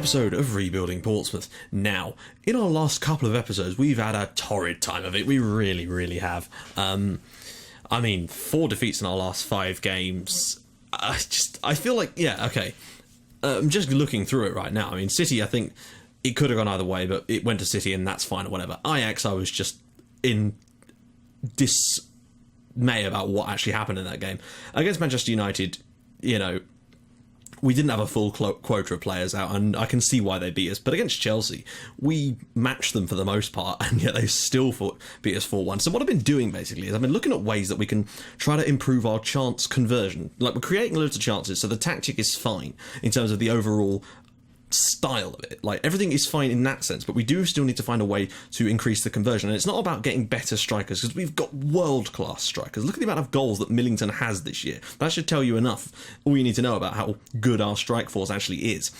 episode of Rebuilding Portsmouth. Now, in our last couple of episodes, we've had a torrid time of it. We really, really have. 4 defeats in our last 5 games. I feel like, yeah, okay. I'm just looking through it right now. I mean, City, I think it could have gone either way, but it went to City and that's fine or whatever. Ajax, I was just in dismay about what actually happened in that game. Against Manchester United, you know, we didn't have a full quota of players out, and I can see why they beat us. But against Chelsea, we matched them for the most part, and yet they still beat us 4-1. So what I've been doing, basically, is I've been looking at ways that we can try to improve our chance conversion. Like, we're creating loads of chances, so the tactic is fine in terms of the overall style of it. Like, everything is fine in that sense, but we do still need to find a way to increase the conversion. And it's not about getting better strikers, because we've got world-class strikers. Look at the amount of goals that Millington has this year. That should tell you enough, all you need to know about how good our strike force actually is.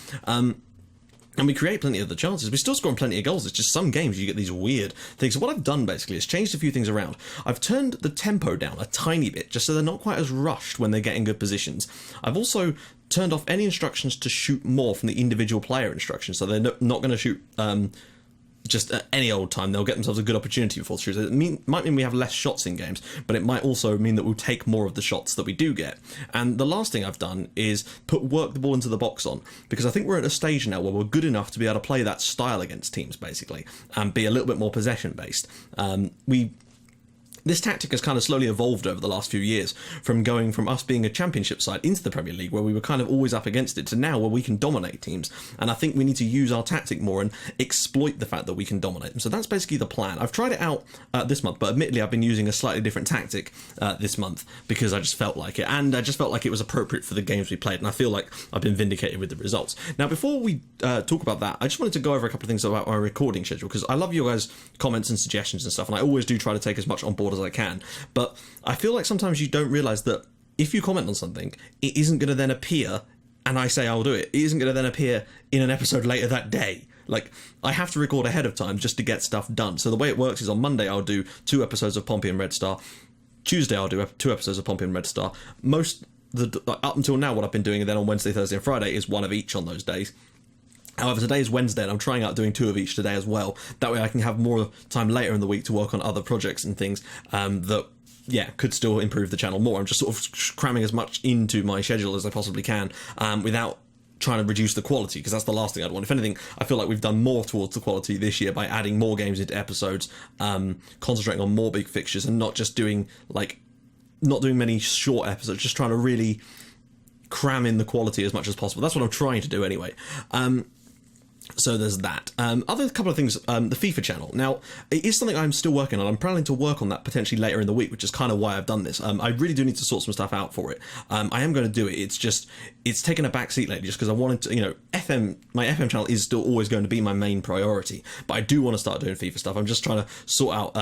And we create plenty of the chances. We're still scoring plenty of goals. It's just some games you get these weird things. So what I've done, basically, is changed a few things around. I've turned the tempo down a tiny bit, just so they're not quite as rushed when they get in good positions. I've also turned off any instructions to shoot more from the individual player instructions, so they're not going to shoot just at any old time. They'll get themselves a good opportunity before shooting. It might mean we have less shots in games, but it might also mean that we'll take more of the shots that we do get. And the last thing I've done is work the ball into the box on, because I think we're at a stage now where we're good enough to be able to play that style against teams, basically, and be a little bit more possession-based. This tactic has kind of slowly evolved over the last few years, from going from us being a championship side into the Premier League, where we were kind of always up against it, to now where we can dominate teams. And I think we need to use our tactic more and exploit the fact that we can dominate them. So that's basically the plan. I've tried it out this month, but admittedly I've been using a slightly different tactic this month, because I just felt like it, and I just felt like it was appropriate for the games we played, and I feel like I've been vindicated with the results. Now, before we talk about that, I just wanted to go over a couple of things about our recording schedule, because I love your guys' comments and suggestions and stuff, and I always do try to take as much on board as I can, but I feel like sometimes you don't realise that if you comment on something, it isn't going to then appear, and I say I'll do it, it isn't going to then appear in an episode later that day. Like, I have to record ahead of time just to get stuff done. So the way it works is on Monday I'll do 2 episodes of Pompey and Red Star, Tuesday I'll do 2 episodes of Pompey and Red Star. Up until now, what I've been doing, and then on Wednesday, Thursday and Friday is 1 of each on those days. However, today is Wednesday, and I'm trying out doing 2 of each today as well. That way I can have more time later in the week to work on other projects and things that, yeah, could still improve the channel more. I'm just sort of cramming as much into my schedule as I possibly can, without trying to reduce the quality, because that's the last thing I'd want. If anything, I feel like we've done more towards the quality this year by adding more games into episodes, concentrating on more big fixtures, and not doing many short episodes, just trying to really cram in the quality as much as possible. That's what I'm trying to do anyway. So there's that. Other couple of things, the FIFA channel. Now, it is something I'm still working on. I'm planning to work on that potentially later in the week, which is kind of why I've done this. I really do need to sort some stuff out for it. I am going to do it. It's taken a back seat lately just because I wanted to, my FM channel is still always going to be my main priority, but I do want to start doing FIFA stuff. I'm just trying to sort out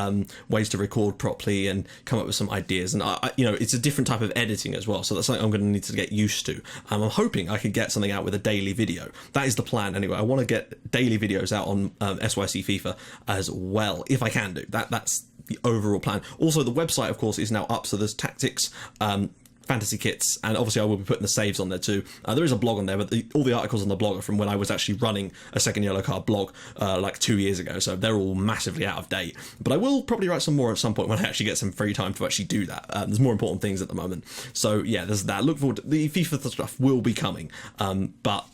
ways to record properly and come up with some ideas. And, it's a different type of editing as well, so that's something I'm going to need to get used to. I'm hoping I could get something out with a daily video. That is the plan anyway. I want to get daily videos out on SYC FIFA as well, if I can do that. That's the overall plan. Also, the website, of course, is now up, so there's tactics, fantasy kits, and obviously I will be putting the saves on there too. There is a blog on there, but all the articles on the blog are from when I was actually running a second yellow card blog like 2 years ago, so they're all massively out of date. But I will probably write some more at some point when I actually get some free time to actually do that. There's more important things at the moment. So yeah, there's that. Look forward to the FIFA stuff will be coming, but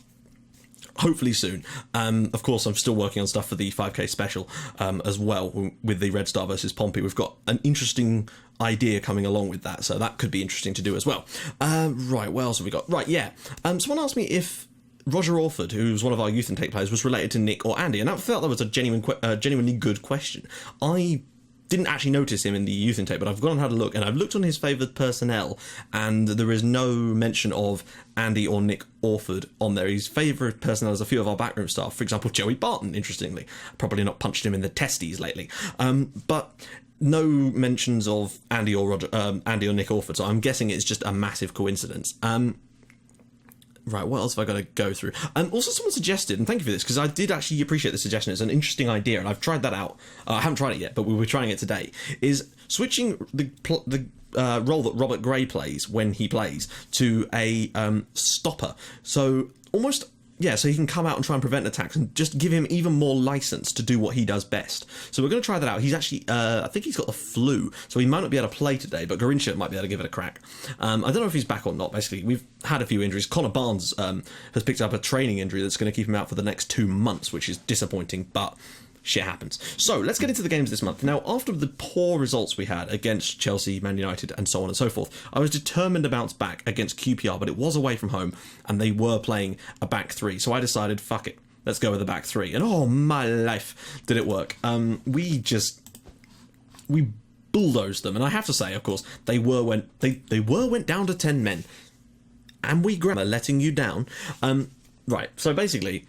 hopefully soon. Of course, I'm still working on stuff for the 5k special as well, with the Red Star versus Pompey. We've got an interesting idea coming along with that, so that could be interesting to do as well. Right, what else have we got? Right, yeah. Someone asked me if Roger Orford, who's one of our youth intake players, was related to Nick or Andy, and I felt that was a genuinely good question. I didn't actually notice him in the youth intake, but I've gone and had a look, and I've looked on his favoured personnel, and there is no mention of Andy or Nick Orford on there. His favourite personnel is a few of our backroom staff, for example, Joey Barton, interestingly. Probably not punched him in the testes lately. But no mentions of Andy or Nick Orford, so I'm guessing it's just a massive coincidence. Right, what else have I got to go through? Also, someone suggested, and thank you for this, because I did actually appreciate the suggestion. It's an interesting idea, and I've tried that out. I haven't tried it yet, but we were trying it today. Is switching the role that Robert Gray plays when he plays to a stopper. So almost so he can come out and try and prevent attacks and just give him even more license to do what he does best. So we're going to try that out. He's actually, I think he's got the flu, so he might not be able to play today, but Garincha might be able to give it a crack. I don't know if he's back or not, basically. We've had a few injuries. Connor Barnes has picked up a training injury that's going to keep him out for the next 2 months, which is disappointing, but shit happens. So let's get into the games this month. Now, after the poor results we had against Chelsea, Man United, and so on and so forth, I was determined to bounce back against QPR, but it was away from home, and they were playing a back three. So I decided, fuck it, let's go with the back three. And oh my life, did it work. We bulldozed them, and I have to say, of course, they went down to 10 men, and we grammar letting you down. Right, so basically,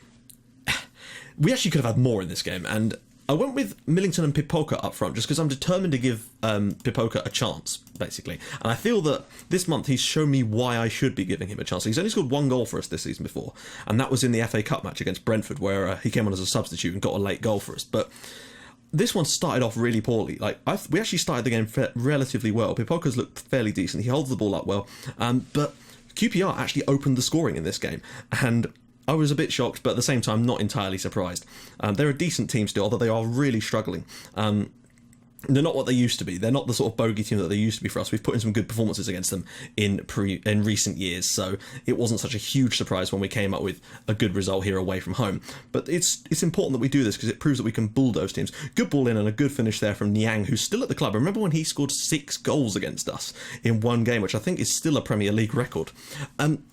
we actually could have had more in this game, and I went with Millington and Pipoka up front just because I'm determined to give Pipoka a chance, basically. And I feel that this month he's shown me why I should be giving him a chance. He's only scored 1 goal for us this season before, and that was in the FA Cup match against Brentford, where he came on as a substitute and got a late goal for us. But this one started off really poorly. We actually started the game relatively well. Pipoka's looked fairly decent. He holds the ball up well, but QPR actually opened the scoring in this game, and I was a bit shocked, but at the same time, not entirely surprised. They're a decent team still, although they are really struggling. They're not what they used to be. They're not the sort of bogey team that they used to be for us. We've put in some good performances against them in recent years, so it wasn't such a huge surprise when we came up with a good result here away from home. But it's important that we do this because it proves that we can bulldoze teams. Good ball in and a good finish there from Niang, who's still at the club. Remember when he scored 6 goals against us in one game, which I think is still a Premier League record.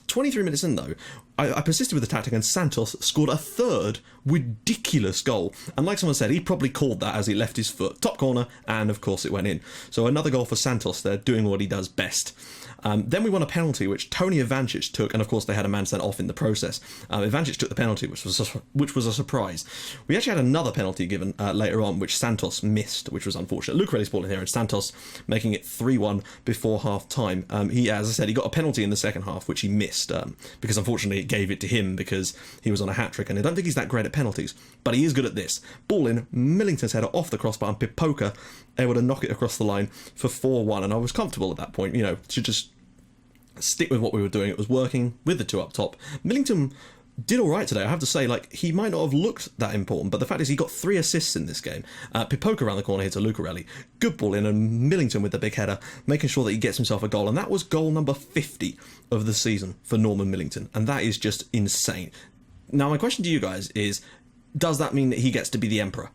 23 minutes in, though, I persisted with the tactic, and Santos scored a third ridiculous goal. And like someone said, he probably called that as he left his foot. Top corner, and of course it went in. So another goal for Santos there, doing what he does best. Then we won a penalty, which Tony Ivancic took, and of course they had a man sent off in the process. Ivancic took the penalty, which was a surprise. We actually had another penalty given later on, which Santos missed, which was unfortunate. Lucarelli's ball in here, and Santos making it 3-1 before half-time. As I said, he got a penalty in the second half, which he missed, because unfortunately it gave it to him because he was on a hat-trick, and I don't think he's that great at penalties, but he is good at this. Ball in, Millington's header off the crossbar, and Pipoka able to knock it across the line for 4-1, and I was comfortable at that point, to just stick with what we were doing. It was working with the 2 up top. Millington did all right today, I have to say. He might not have looked that important, but the fact is he got 3 assists in this game. Pipoka around the corner here to Lucarelli. Good ball in, and Millington with the big header, making sure that he gets himself a goal, and that was goal number 50 of the season for Norman Millington, and that is just insane. Now, my question to you guys is, does that mean that he gets to be the Emperor?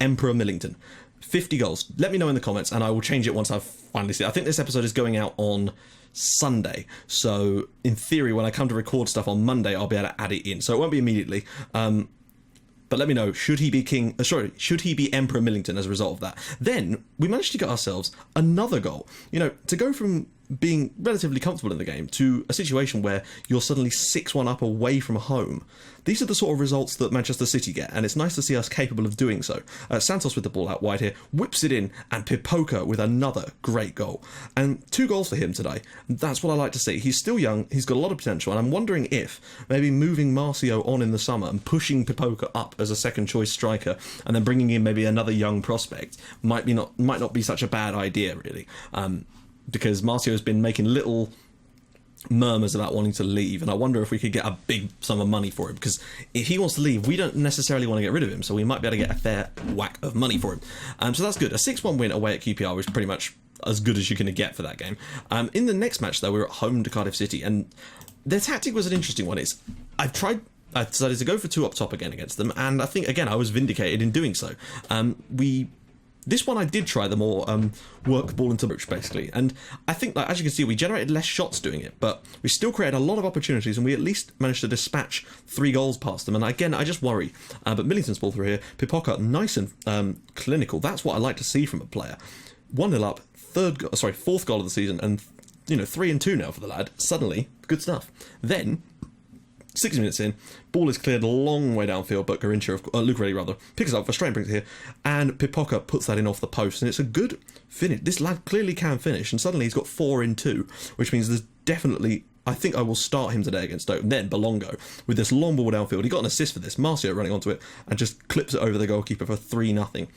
Emperor Millington. 50 goals. Let me know in the comments, and I will change it once I've finally seen it. I think this episode is going out on Sunday, so in theory when I come to record stuff on Monday I'll be able to add it in, so it won't be immediately, but let me know, should he be Emperor Millington as a result of that? Then we managed to get ourselves another goal, to go from being relatively comfortable in the game to a situation where you're suddenly 6-1 up away from home. These are the sort of results that Manchester City get, and it's nice to see us capable of doing so. Santos with the ball out wide here, whips it in, and Pipoka with another great goal. And 2 goals for him today. That's what I like to see. He's still young, he's got a lot of potential, and I'm wondering if maybe moving Marcio on in the summer and pushing Pipoka up as a second choice striker, and then bringing in maybe another young prospect might not be such a bad idea, really. Because Marcio has been making little murmurs about wanting to leave, and I wonder if we could get a big sum of money for him, because if he wants to leave, we don't necessarily want to get rid of him, so we might be able to get a fair whack of money for him. So that's good. A 6-1 win away at QPR was pretty much as good as you're going to get for that game. In the next match, though, we were at home to Cardiff City, and their tactic was an interesting one. I decided to go for 2 up top again against them, and I think, again, I was vindicated in doing so. This one I did try the more work ball into approach, basically, and I think, as you can see, we generated less shots doing it, but we still created a lot of opportunities, and we at least managed to dispatch 3 goals past them. And again, I just worry, but Millington's ball through here, Pipoka nice and clinical. That's what I like to see from a player. 1-0 up, 4th goal of the season, and 3-2 now for the lad. Suddenly, good stuff. Then 60 minutes in, ball is cleared a long way downfield, but Lucarelli picks it up for straight and brings it here, and Pipoka puts that in off the post, and it's a good finish. This lad clearly can finish, and suddenly he's got 4 in 2, which means there's definitely, I think I will start him today against Stoke. Then Belongo with this long ball downfield. He got an assist for this. Marcio running onto it and just clips it over the goalkeeper for 3-0.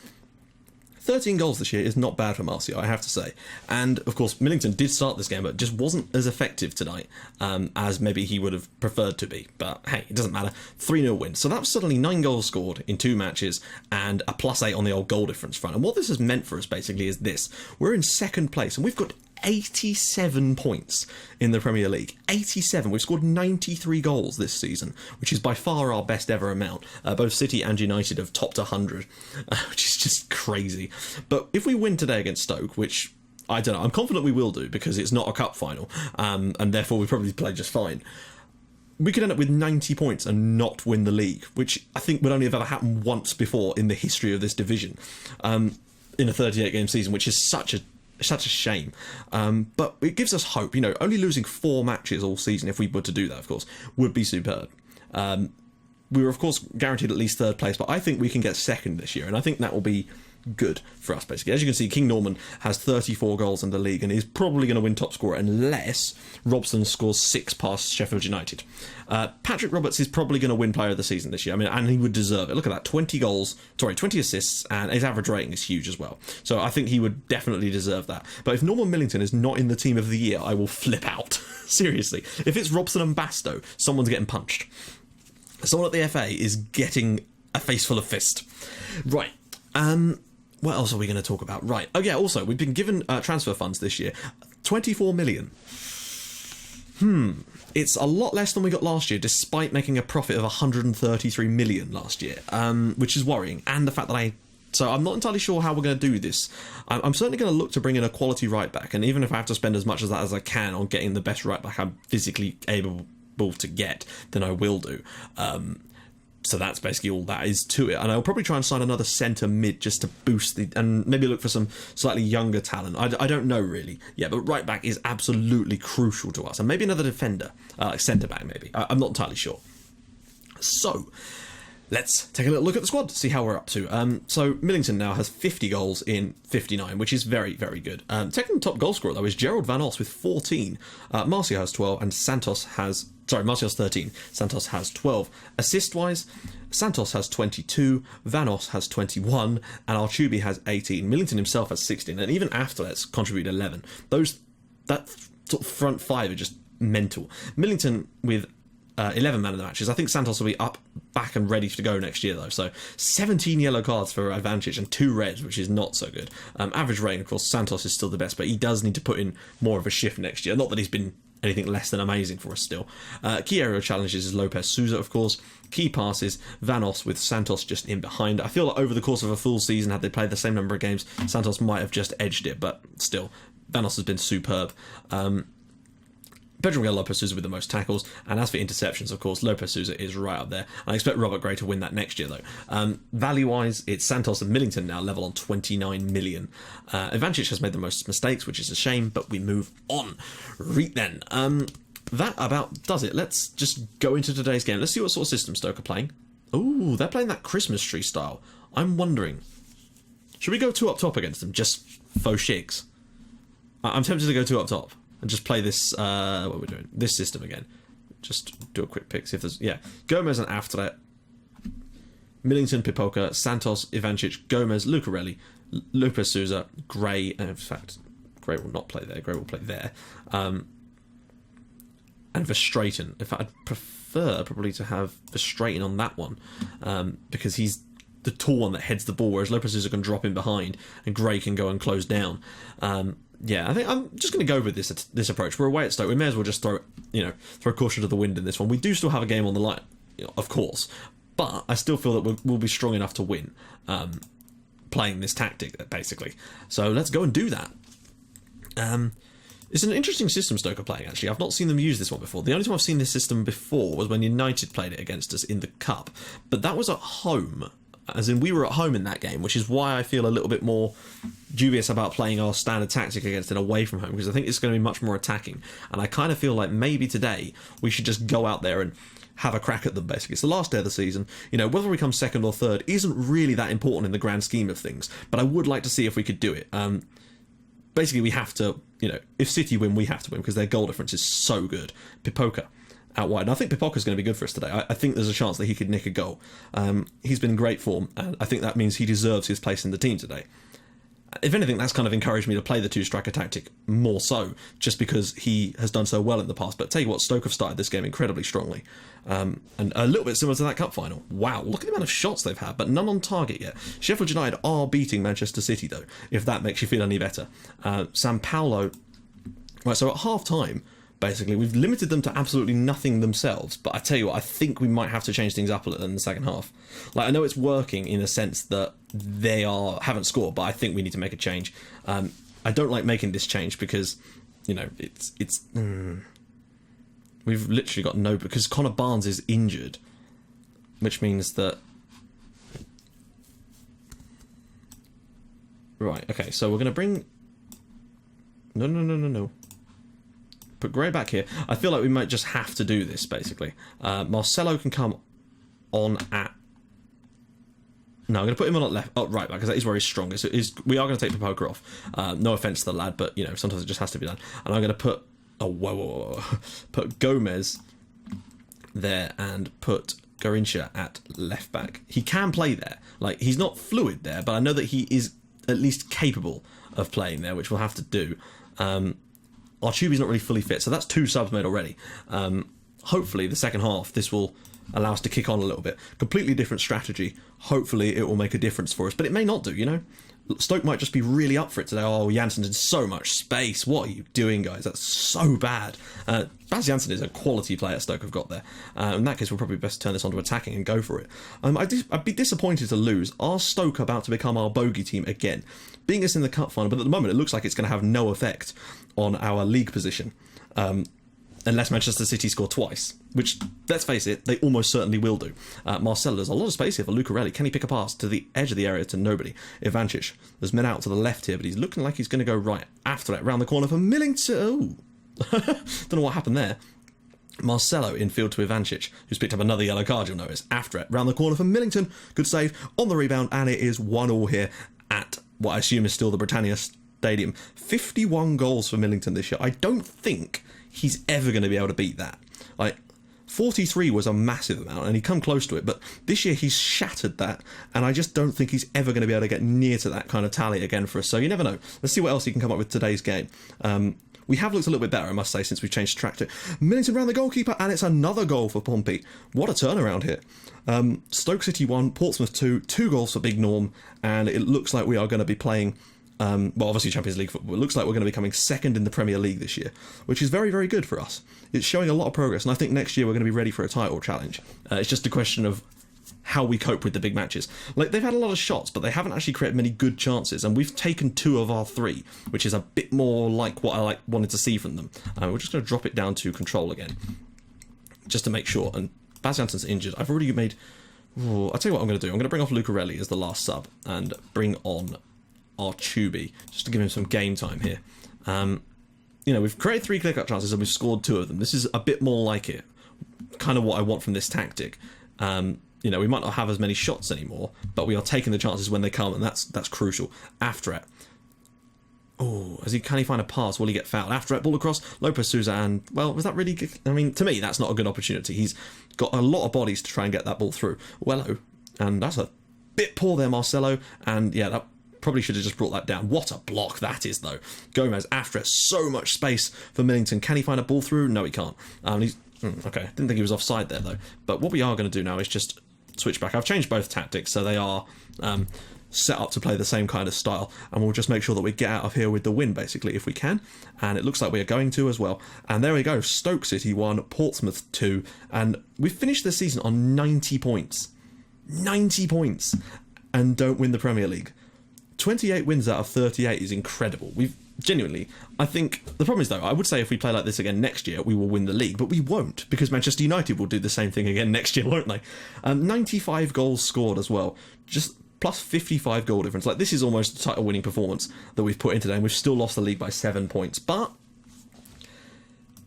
13 goals this year is not bad for Martial, I have to say. And, of course, Millington did start this game, but just wasn't as effective tonight as maybe he would have preferred to be. But, hey, it doesn't matter. 3-0 win. So that was suddenly 9 goals scored in 2 matches and a +8 on the old goal difference front. And what this has meant for us, basically, is this. We're in second place, and we've got 87 points in the Premier League. 87. We've scored 93 goals this season, which is by far our best ever amount. Both City and United have topped 100, which is just crazy. But if we win today against Stoke, which I don't know, I'm confident we will do because it's not a cup final, and therefore we probably play just fine. We could end up with 90 points and not win the league, which I think would only have ever happened once before in the history of this division, in a 38-game season, which is such a shame. But it gives us hope. Only losing 4 matches all season, if we were to do that, of course, would be superb. We were, of course, guaranteed at least 3rd place, but I think we can get 2nd this year, and I think that will be good for us, basically. As you can see, King Norman has 34 goals in the league and is probably going to win top scorer unless Robson scores 6 past Sheffield United. Patrick Roberts is probably going to win player of the season this year. And he would deserve it. Look at that, 20 assists, and his average rating is huge as well. So I think he would definitely deserve that. But if Norman Millington is not in the team of the year, I will flip out. Seriously. If it's Robson and Bastow, someone's getting punched. Someone at the FA is getting a face full of fist. Right. What else are we going to talk about? Right. Oh, yeah, also, we've been given transfer funds this year. 24 million. It's a lot less than we got last year, despite making a profit of 133 million last year, which is worrying. And the fact that So I'm not entirely sure how we're going to do this. I'm certainly going to look to bring in a quality right-back, and even if I have to spend as much of that as I can on getting the best right-back I'm physically able to get, then I will do. So that's basically all that is to it. And I'll probably try and sign another centre mid just to boost and maybe look for some slightly younger talent. I don't know really. Yeah, but right back is absolutely crucial to us. And maybe another defender, like centre back maybe. I'm not entirely sure. So let's take a little look at the squad to see how we're up to. So Millington now has 50 goals in 59, which is very, very good. Second top goal scorer, though, is Gerald Van Os with 14. Martial has 12, and Martial's 13. Santos has 12. Assist-wise, Santos has 22, Van Os has 21, and Archubi has 18. Millington himself has 16, and even after that's contributed 11. That sort of front 5 are just mental. Millington with 11 man of the matches. I think Santos will be back and ready to go next year, though. So 17 yellow cards for Advantage and 2 reds, which is not so good. Average rating, of course, Santos is still the best, but he does need to put in more of a shift next year. Not that he's been anything less than amazing for us still. Key aerial challenges is Lopez Souza, of course. Key passes, Van Os with Santos just in behind. I feel like over the course of a full season, had they played the same number of games, Santos might have just edged it, but still, Van Os has been superb. Pedro Miguel Lopez Souza with the most tackles, and as for interceptions, of course, Lopez Souza is right up there. I expect Robert Gray to win that next year, though. Value-wise, it's Santos and Millington now level on 29 million. Ivancic has made the most mistakes, which is a shame, but we move on. Right then. That about does it. Let's just go into today's game. Let's see what sort of system Stoke are playing. Ooh, they're playing that Christmas tree style. I'm wondering, should we go 2 up top against them, just faux shigs? I'm tempted to go 2 up top and just play this, what are we doing? This system again. Just do a quick pick, see if there's, yeah. Gomez and after Millington, Pipoca, Santos, Ivancic, Gomez, Lucarelli, Lopez Souza, Gray, and in fact, Gray will not play there, Gray will play there. And Verstraeten. In fact, I'd prefer probably to have Verstraeten on that one, because he's the tall one that heads the ball, whereas Lopez Souza can drop in behind, and Gray can go and close down. Yeah, I think I'm just going to go with this approach. We're away at Stoke. We may as well just throw caution to the wind in this one. We do still have a game on the line, of course, but I still feel that we'll be strong enough to win playing this tactic, basically. So let's go and do that. It's an interesting system Stoke are playing, actually. I've not seen them use this one before. The only time I've seen this system before was when United played it against us in the Cup, but that was at home. As in, we were at home in that game, which is why I feel a little bit more dubious about playing our standard tactic against it away from home, because I think it's going to be much more attacking. And I kind of feel like maybe today we should just go out there and have a crack at them, basically. It's the last day of the season. Whether we come second or third isn't really that important in the grand scheme of things, but I would like to see if we could do it. Basically, we have to, if City win, we have to win, because their goal difference is so good. Pipoca out wide. And I think Pipoca's going to be good for us today. I think there's a chance that he could nick a goal. He's been in great form, and I think that means he deserves his place in the team today. if anything, that's kind of encouraged me to play the two-striker tactic more so, just because he has done so well in the past. But tell you what, Stoke have started this game incredibly strongly. And a little bit similar to that cup final. Wow, look at the amount of shots they've had, but none on target yet. Sheffield United are beating Manchester City, though, if that makes you feel any better. San Paulo... Right, so at half-time, basically, we've limited them to absolutely nothing themselves, but I tell you what, I think we might have to change things up a little in the second half. Like, I know it's working in a sense that they haven't scored, but I think we need to make a change. I don't like making this change because, you know, we've literally got no... Because Connor Barnes is injured, which means that... Right, okay, so we're going to bring... No. Put Gray back here. I feel like we might just have to do this, basically. Marcelo can come on at... No, I'm going to put him on at left. Oh, right back, because that is where he's strongest. We are going to take Papoka off. No offence to the lad, but, you know, sometimes it just has to be done. And I'm going to put... Oh, whoa. Put Gomez there and put Garincha at left back. He can play there. Like, he's not fluid there, but I know that he is at least capable of playing there, which we'll have to do. Archubi's not really fully fit, so that's 2 subs made already. Hopefully, the second half, this will allow us to kick on a little bit. Completely different strategy. Hopefully, it will make a difference for us, but it may not do, you know? Stoke might just be really up for it today. Oh, Jansen's in so much space. What are you doing, guys? That's so bad. Baz Jansen is a quality player Stoke have got there. In that case, we'll probably best turn this onto attacking and go for it. I'd be disappointed to lose. Are Stoke about to become our bogey team again? Being us in the cup final, but at the moment it looks like it's going to have no effect on our league position. Unless Manchester City score twice, which, let's face it, they almost certainly will do. Marcelo, there's a lot of space here for Lucarelli. Can he pick a pass to the edge of the area to nobody? Ivancic, there's men out to the left here, but he's looking like he's going to go right after that, round the corner for Millington. Oh, don't know what happened there. Marcelo infield to Ivancic, who's picked up another yellow card, you'll notice. After it, round the corner for Millington. Good save on the rebound, and it is 1-1 here at what I assume is still the Britannia Stadium. 51 goals for Millington this year. I don't think he's ever going to be able to beat that. Like, 43 was a massive amount, and he come close to it, but this year he's shattered that, and I just don't think he's ever going to be able to get near to that kind of tally again for us, so you never know. Let's see what else he can come up with today's game. We have looked a little bit better, I must say, since we've changed track to Millington round the goalkeeper, and it's another goal for Pompey. What a turnaround here. Stoke City 1, Portsmouth 2, 2 goals for Big Norm, and it looks like we are going to be playing... well, obviously Champions League football. It looks like we're going to be coming second in the Premier League this year, which is very, very good for us. It's showing a lot of progress, and I think next year we're going to be ready for a title challenge. It's just a question of how we cope with the big matches. Like, they've had a lot of shots, but they haven't actually created many good chances, and we've taken 2 of our 3, which is a bit more like what I wanted to see from them. We're just going to drop it down to control again, just to make sure. And Baz Jansen's injured. I've already made... I'll tell you what I'm going to do. I'm going to bring off Lucarelli as the last sub, and bring on Archubi, just to give him some game time here. You know, we've created 3 clear-cut chances and we've scored 2 of them. This is a bit more like it. Kind of what I want from this tactic. You know, we might not have as many shots anymore, but we are taking the chances when they come, and that's crucial. After it. Oh, can he find a pass? Will he get fouled? After it, ball across, Lopez Souza, and, well, was that really good? I mean, to me, that's not a good opportunity. He's got a lot of bodies to try and get that ball through. Wello, and that's a bit poor there, Marcelo, and yeah, that probably should have just brought that down. What a block that is, though. Gomez after it. So much space for Millington. Can he find a ball through? No, he can't. He's okay. Didn't think he was offside there, though. But what we are going to do now is just switch back. I've changed both tactics, so they are set up to play the same kind of style. And we'll just make sure that we get out of here with the win, basically, if we can. And it looks like we are going to as well. And there we go. Stoke City 1, Portsmouth 2. And we finished the season on 90 points. 90 points. And don't win the Premier League. 28 wins out of 38 is incredible. We've genuinely, I think, the problem is, though, I would say if we play like this again next year, we will win the league, but we won't, because Manchester United will do the same thing again next year, won't they? 95 goals scored as well, just plus 55 goal difference. Like, this is almost a title-winning performance that we've put in today, and we've still lost the league by 7 points, but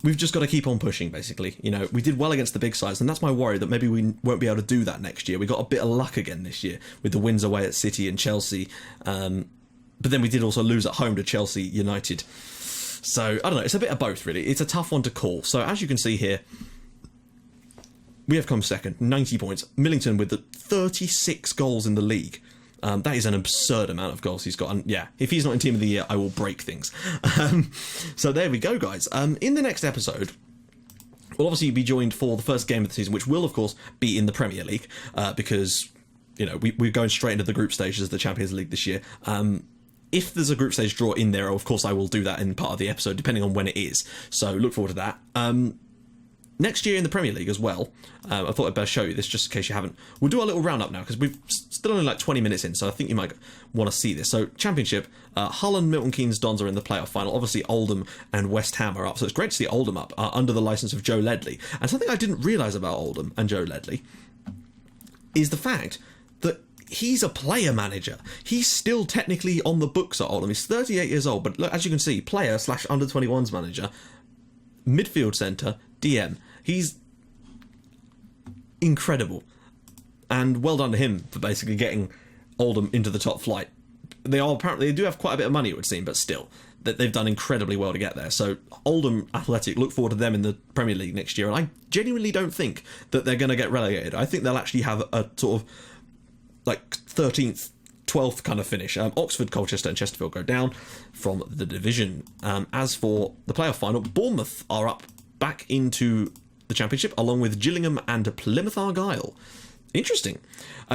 we've just got to keep on pushing, basically. You know, we did well against the big sides, and that's my worry, that maybe we won't be able to do that next year. We got a bit of luck again this year with the wins away at City and Chelsea, but then we did also lose at home to Chelsea United. So, I don't know, it's a bit of both, really. It's a tough one to call. So, as you can see here, we have come second, 90 points. Millington with the 36 goals in the league. That is an absurd amount of goals he's got. And yeah, if he's not in Team of the Year, I will break things. So there we go, guys. In the next episode, we'll obviously be joined for the first game of the season, which will, of course, be in the Premier League, because, you know, we're going straight into the group stages of the Champions League this year. If there's a group stage draw in there, of course, I will do that in part of the episode, depending on when it is. So look forward to that. Next year in the Premier League as well, I thought I'd better show you this just in case you haven't. We'll do our little roundup now, because we've still only like 20 minutes in, so I think you might want to see this. So Championship, Hull and Milton Keynes Dons are in the playoff final. Obviously Oldham and West Ham are up, so it's great to see Oldham up under the licence of Joe Ledley. And something I didn't realise about Oldham and Joe Ledley is the fact that he's a player manager. He's still technically on the books at Oldham. He's 38 years old, but look, as you can see, player / under 21s manager, midfield centre, DM. He's incredible. And well done to him for basically getting Oldham into the top flight. They do have quite a bit of money, it would seem, but still, that they've done incredibly well to get there. So Oldham Athletic, look forward to them in the Premier League next year. And I genuinely don't think that they're going to get relegated. I think they'll actually have a sort of like 13th, 12th kind of finish. Oxford, Colchester and Chesterfield go down from the division. As for the playoff final, Bournemouth are up back into the Championship, along with Gillingham and Plymouth Argyle. Interesting.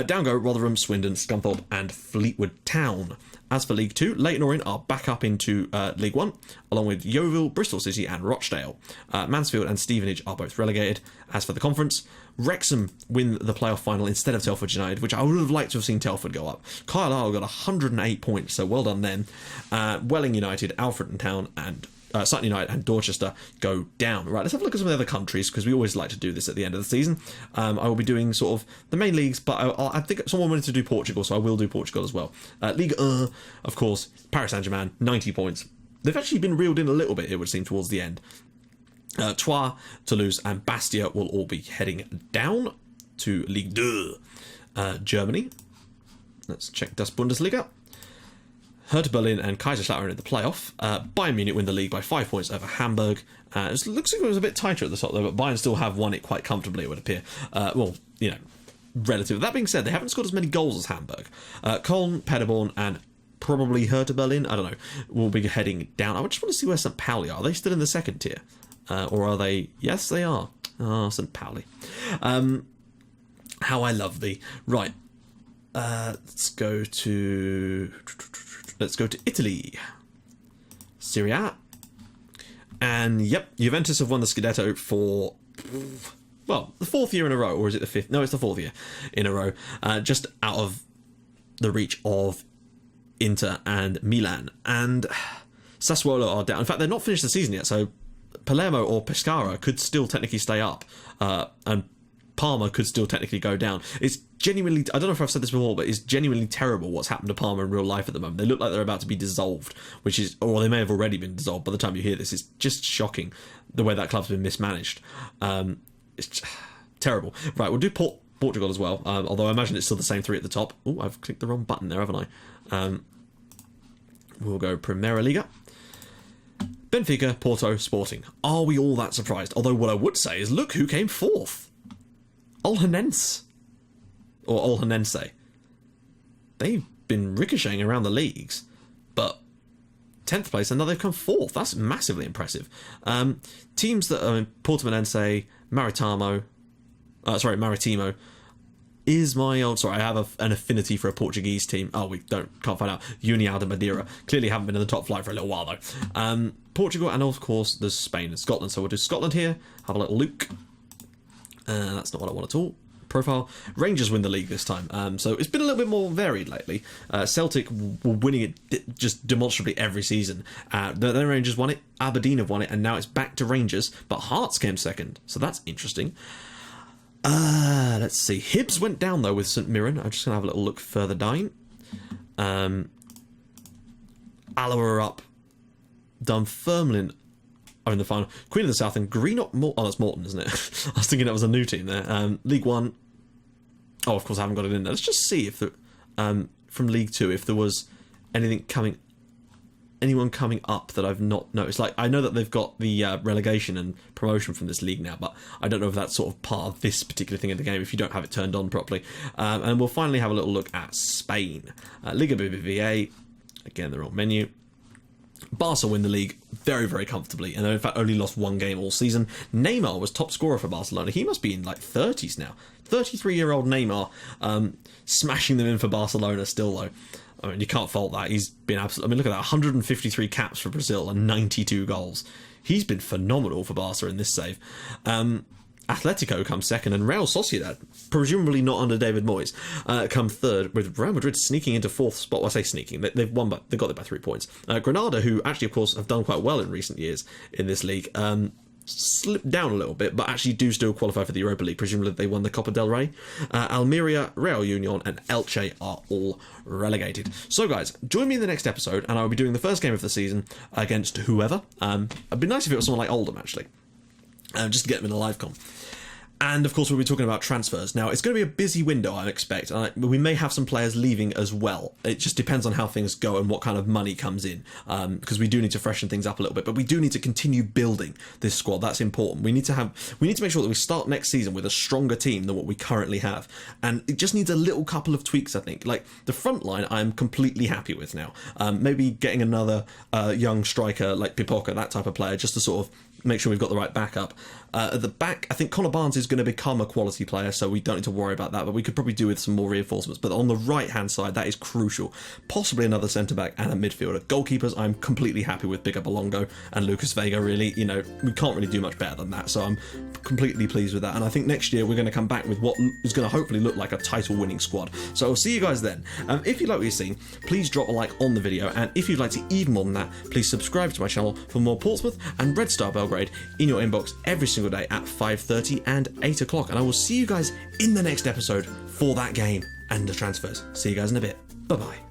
Down go Rotherham, Swindon, Scunthorpe and Fleetwood Town. As for League 2, Leyton Orient are back up into League 1, along with Yeovil, Bristol City and Rochdale. Mansfield and Stevenage are both relegated. As for the conference, Wrexham win the playoff final instead of Telford United, which I would have liked to have seen Telford go up. Carlisle got 108 points, so well done them. Welling United, Alfreton Town and Sutton United and Dorchester go down. Right, let's have a look at some of the other countries, because we always like to do this at the end of the season. I will be doing sort of the main leagues, but I think someone wanted to do Portugal, so I will do Portugal as well. Ligue 1, of course, Paris Saint-Germain, 90 points. They've actually been reeled in a little bit, it would seem, towards the end. Troyes, Toulouse and Bastia will all be heading down to Ligue 2. Germany. Let's check Das Bundesliga. Hertha Berlin and Kaiserslautern are in the playoff. Bayern Munich win the league by 5 points over Hamburg. It looks like it was a bit tighter at the top, though, but Bayern still have won it quite comfortably, it would appear. Well, you know, relative. That being said, they haven't scored as many goals as Hamburg. Köln, Paderborn and probably Hertha Berlin, I don't know, will be heading down. I just want to see where St. Pauli are. Are they still in the second tier? Or are they... Yes, they are. St. Pauli. How I love thee. Right. Let's go to Italy. Serie A. And yep, Juventus have won the Scudetto for, well, the 4th year in a row, or is it the 5th? No, it's the 4th year in a row. Just out of the reach of Inter and Milan. And Sassuolo are down. In fact, they're not finished the season yet, so Palermo or Pescara could still technically stay up. And Parma could still technically go down. It's genuinely, I don't know if I've said this before, but it's genuinely terrible what's happened to Parma in real life at the moment. They look like they're about to be dissolved, which is, or they may have already been dissolved by the time you hear this. It's just shocking the way that club's been mismanaged. It's terrible. Right, we'll do Portugal as well, although I imagine it's still the same 3 at the top. Oh, I've clicked the wrong button there, haven't I? We'll go Primeira Liga. Benfica, Porto, Sporting. Are we all that surprised? Although what I would say is, look who came 4th. Olhanense. Or Olhanense. They've been ricocheting around the leagues, but 10th place, and now they've come 4th. That's massively impressive. Teams that are in Portimonense, Maritimo, is my old... Sorry, I have an affinity for a Portuguese team. Oh, we can't find out. União de Madeira. Clearly haven't been in the top flight for a little while, though. Portugal, and of course, there's Spain and Scotland. So we'll do Scotland here. Have a little look. That's not what I want at all. Profile. Rangers win the league this time. So it's been a little bit more varied lately. Celtic were winning it just demonstrably every season. Then Rangers won it. Aberdeen have won it. And now it's back to Rangers. But Hearts came second. So that's interesting. Let's see. Hibs went down, though, with St Mirren. I'm just going to have a little look further down. Alloa are up. Dunfermline are in the final. Queen of the South and Greenock... Oh, that's Morton, isn't it? I was thinking that was a new team there. League 1. Oh, of course, I haven't got it in there. Let's just see if from League 2, if there was anything coming... anyone coming up that I've not noticed. Like, I know that they've got the relegation and promotion from this league now, but I don't know if that's sort of part of this particular thing in the game if you don't have it turned on properly. And we'll finally have a little look at Spain. Liga BBVA, again, the wrong menu. Barca win the league very, very comfortably, and in fact only lost one game all season. Neymar was top scorer for Barcelona. He must be in like 30s now. 33-year-old Neymar, smashing them in for Barcelona still, though. I mean, you can't fault that. He's been absolutely... I mean, look at that. 153 caps for Brazil and 92 goals. He's been phenomenal for Barca in this save. Atletico come second, and Real Sociedad, presumably not under David Moyes, come third, with Real Madrid sneaking into fourth spot. Well, I say sneaking, they've won, but they got there by 3 points. Granada, who actually, of course, have done quite well in recent years in this league, slipped down a little bit, but actually do still qualify for the Europa League. Presumably they won the Copa del Rey. Almeria, Real Union, and Elche are all relegated. So, guys, join me in the next episode, and I will be doing the first game of the season against whoever. It'd be nice if it was someone like Oldham, actually. Just to get them in a live com. And, of course, we'll be talking about transfers. Now, it's going to be a busy window, I expect. We may have some players leaving as well. It just depends on how things go and what kind of money comes in. Because we do need to freshen things up a little bit. But we do need to continue building this squad. That's important. We need to make sure that we start next season with a stronger team than what we currently have. And it just needs a little couple of tweaks, I think. Like, the front line, I'm completely happy with now. Maybe getting another young striker like Pipoca, that type of player, just to sort of make sure we've got the right backup. At the back, I think Connor Barnes is going to become a quality player, so we don't need to worry about that, but we could probably do with some more reinforcements. But on the right-hand side, that is crucial. Possibly another centre-back and a midfielder. Goalkeepers, I'm completely happy with Bigger Bolongo and Lucas Vega, really. You know, we can't really do much better than that, so I'm completely pleased with that. And I think next year we're going to come back with what is going to hopefully look like a title-winning squad. So I'll see you guys then. If you like what you're seeing, please drop a like on the video, and if you'd like to even more than that, please subscribe to my channel for more Portsmouth and Red Star Belgrade in your inbox every single day at 5:30 and 8 o'clock. And I will see you guys in the next episode for that game and the transfers. See you guys in a bit. Bye-bye.